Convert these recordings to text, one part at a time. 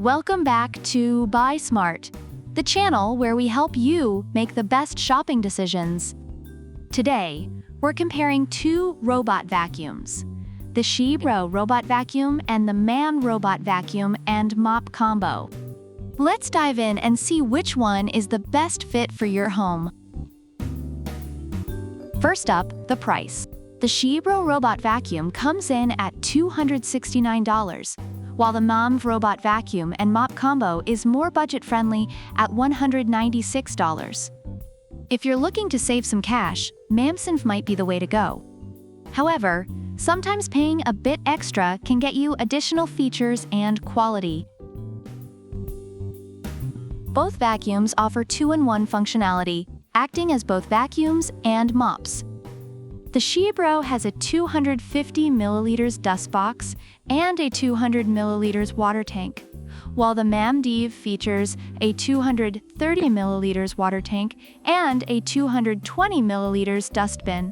Welcome back to Buy Smart, the channel where we help you make the best shopping decisions. Today, we're comparing two robot vacuums, the XIEBro robot vacuum and the MAN robot vacuum and mop combo. Let's dive in and see which one is the best fit for your home. First up, the price. The XIEBro robot vacuum comes in at $269, while the MAN robot vacuum and mop combo is more budget-friendly at $196. If you're looking to save some cash, MAN might be the way to go. However, sometimes paying a bit extra can get you additional features and quality. Both vacuums offer 2-in-1 functionality, acting as both vacuums and mops. The XIEBro has a 250 milliliters dust box and a 200 milliliters water tank, while the MAN features a 230 milliliters water tank and a 220 milliliters dust bin.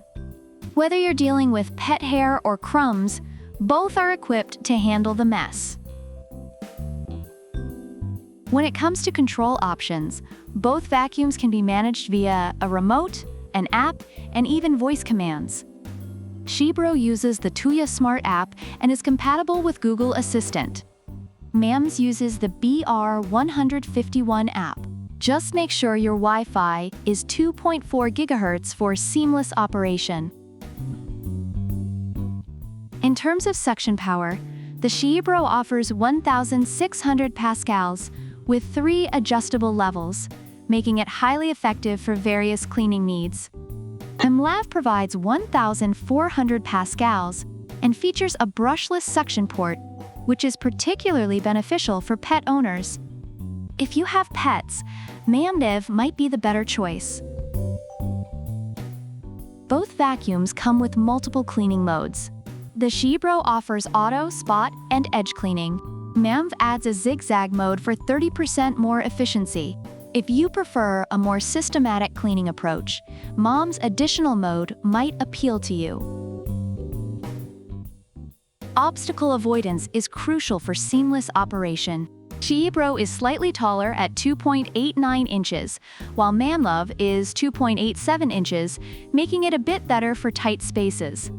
Whether you're dealing with pet hair or crumbs, both are equipped to handle the mess. When it comes to control options, both vacuums can be managed via a remote, an app, and even voice commands. XIEBro uses the Tuya Smart app and is compatible with Google Assistant. MAN uses the BR151 app. Just make sure your Wi-Fi is 2.4 GHz for seamless operation. In terms of suction power, the XIEBro offers 1,600 pascals with 3 adjustable levels, making it highly effective for various cleaning needs. MAN provides 1,400 pascals and features a brushless suction port, which is particularly beneficial for pet owners. If you have pets, MAN might be the better choice. Both vacuums come with multiple cleaning modes. The XIEBro offers auto, spot, and edge cleaning. MAN adds a zigzag mode for 30% more efficiency. If you prefer a more systematic cleaning approach, MAN's additional mode might appeal to you. Obstacle avoidance is crucial for seamless operation. XIEBro is slightly taller at 2.89 inches, while MAN is 2.87 inches, making it a bit better for tight spaces.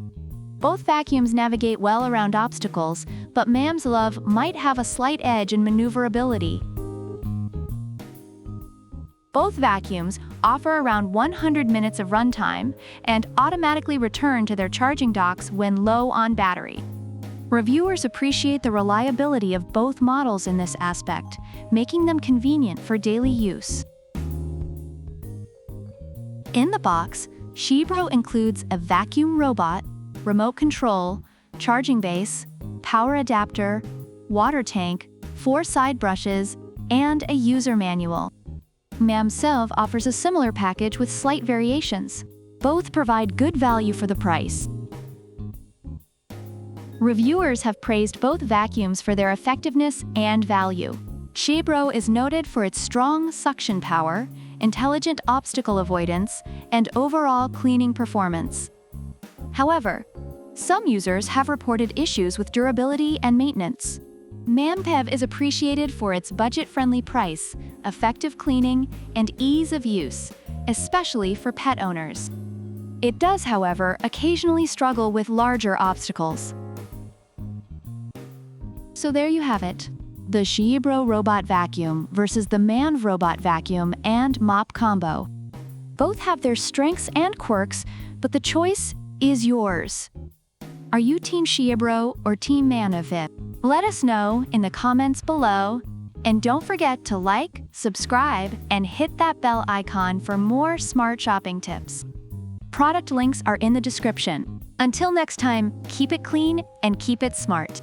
Both vacuums navigate well around obstacles, but MAN might have a slight edge in maneuverability. Both vacuums offer around 100 minutes of runtime and automatically return to their charging docks when low on battery. Reviewers appreciate the reliability of both models in this aspect, making them convenient for daily use. In the box, XIEBro includes a vacuum robot, remote control, charging base, power adapter, water tank, 4 side brushes, and a user manual. MAN offers a similar package with slight variations. Both provide good value for the price. Reviewers have praised both vacuums for their effectiveness and value. XIEBro is noted for its strong suction power, intelligent obstacle avoidance, and overall cleaning performance. However, some users have reported issues with durability and maintenance. MAN is appreciated for its budget-friendly price, effective cleaning, and ease of use, especially for pet owners. It does, however, occasionally struggle with larger obstacles. So there you have it, the XIEBro robot vacuum versus the MAN robot vacuum and mop combo. Both have their strengths and quirks, but the choice is yours. Are you Team XIEBro or Team MAN? Let us know in the comments below, and don't forget to like, subscribe, and hit that bell icon for more smart shopping tips. Product links are in the description. Until next time, keep it clean and keep it smart.